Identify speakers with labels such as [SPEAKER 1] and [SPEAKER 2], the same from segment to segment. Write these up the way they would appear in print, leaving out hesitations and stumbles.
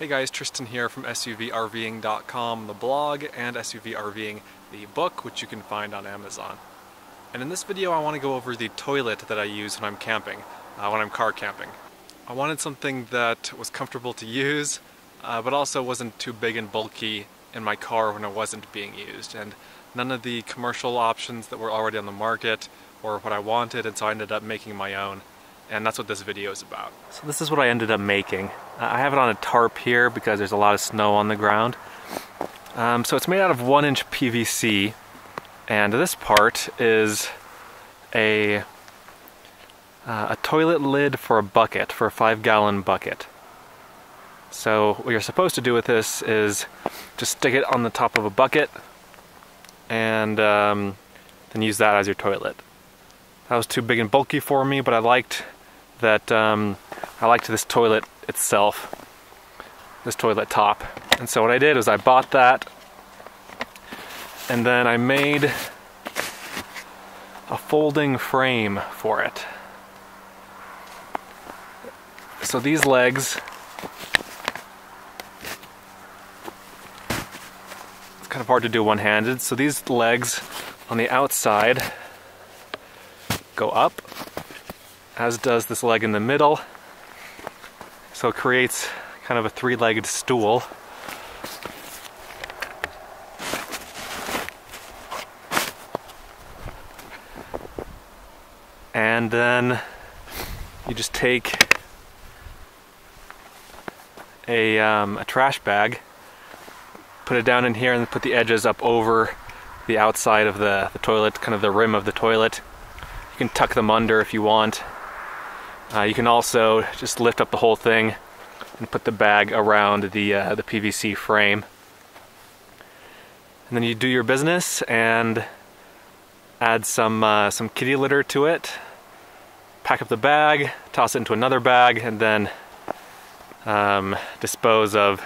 [SPEAKER 1] Hey guys, Tristan here from SUVRVing.com, the blog, and SUV RVing, the book, which you can find on Amazon. And in this video I want to go over the toilet that I use when I'm camping, when I'm car camping. I wanted something that was comfortable to use, but also wasn't too big and bulky in my car when it wasn't being used. And none of the commercial options that were already on the market were what I wanted, and so I ended up making my own. And that's what this video is about. So this is what I ended up making. I have it on a tarp here because there's a lot of snow on the ground. So it's made out of 1-inch PVC, and this part is a toilet lid for a bucket, for a 5-gallon bucket. So what you're supposed to do with this is just stick it on the top of a bucket and then use that as your toilet. That was too big and bulky for me, but I liked this toilet itself, this toilet top. And so what I did was I bought that, and then I made a folding frame for it. So these legs, it's kind of hard to do one-handed, so these legs on the outside go up, as does this leg in the middle. So it creates kind of a 3-legged stool. And then you just take a trash bag, put it down in here, and put the edges up over the outside of the toilet, kind of the rim of the toilet. You can tuck them under if you want. You can also just lift up the whole thing and put the bag around the PVC frame. And then you do your business and add some kitty litter to it. Pack up the bag, toss it into another bag, and then dispose of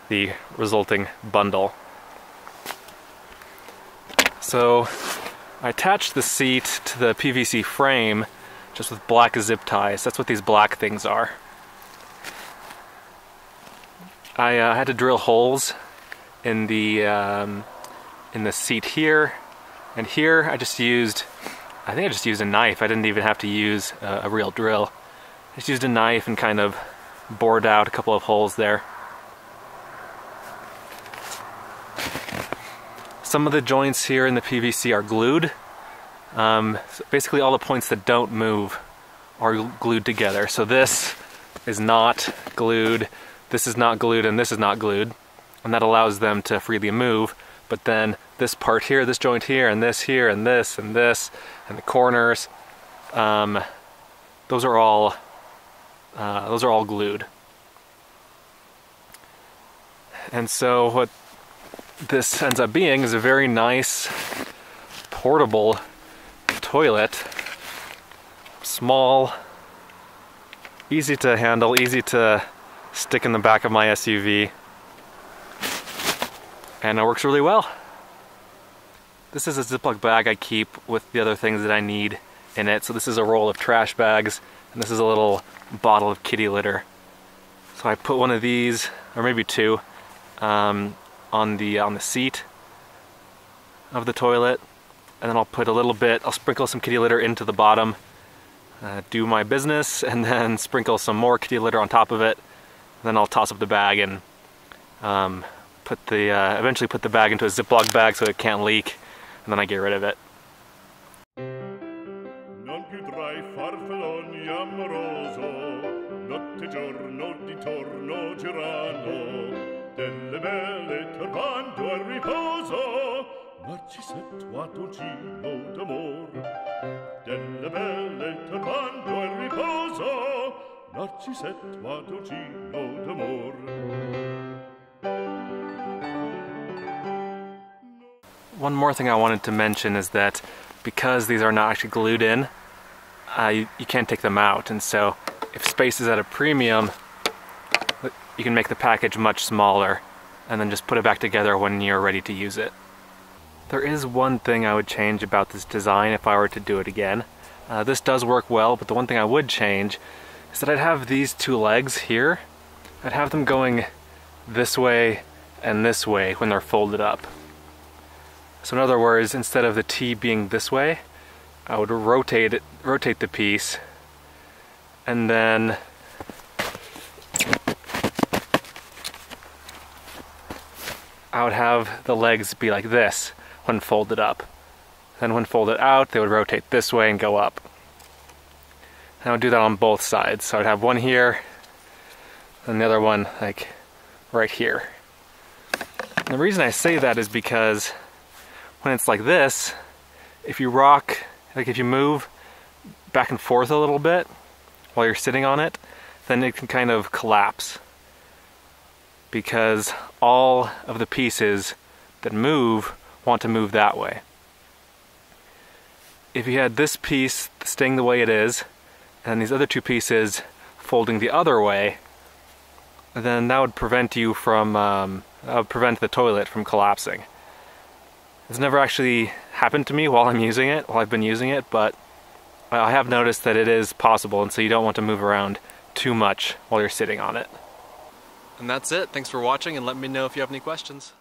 [SPEAKER 1] the resulting bundle. So I attached the seat to the PVC frame just with black zip ties. That's what these black things are. I had to drill holes in the seat here and here. I think I just used a knife. I didn't even have to use a real drill. I just used a knife and kind of bored out a couple of holes there. Some of the joints here in the PVC are glued. So basically all the points that don't move are glued together. So this is not glued, this is not glued, and this is not glued. And that allows them to freely move. But then this part here, this joint here, and this here, and this, and this, and the corners, those are all glued. And so what this ends up being is a very nice, portable toilet. Small, easy to handle, easy to stick in the back of my SUV, and it works really well. This is a Ziploc bag I keep with the other things that I need in it. So this is a roll of trash bags, and this is a little bottle of kitty litter. So I put one of these, or maybe two, on the seat of the toilet. And then I'll put I'll sprinkle some kitty litter into the bottom, do my business, and then sprinkle some more kitty litter on top of it. And then I'll toss up the bag and eventually put the bag into a Ziploc bag so it can't leak, and then I get rid of it.
[SPEAKER 2] Non più tra I farfalloni amoroso, notte giorno di torno girano, delle belle turbando al riposo. Narcisetto a dolcino d'amor, delle belle turbando al riposo, Narcisetto a dolcino d'amor.
[SPEAKER 1] One more thing I wanted to mention is that because these are not actually glued in, you can't take them out, and so if space is at a premium, you can make the package much smaller and then just put it back together when you're ready to use it. There is one thing I would change about this design if I were to do it again. This does work well, but the one thing I would change is that I'd have these two legs here I'd have them going this way and this way when they're folded up. So in other words, instead of the T being this way, I would rotate the piece, and then I would have the legs be like this when folded up. Then when folded out, they would rotate this way and go up. And I would do that on both sides. So I'd have one here, and the other one like right here. And the reason I say that is because when it's like this, if you rock, like if you move back and forth a little bit while you're sitting on it, then it can kind of collapse, because all of the pieces that move want to move that way. If you had this piece staying the way it is, and these other two pieces folding the other way, then that would prevent you from, that would prevent the toilet from collapsing. It's never actually happened to me while I've been using it, but I have noticed that it is possible, and so you don't want to move around too much while you're sitting on it. And that's it. Thanks for watching, and let me know if you have any questions.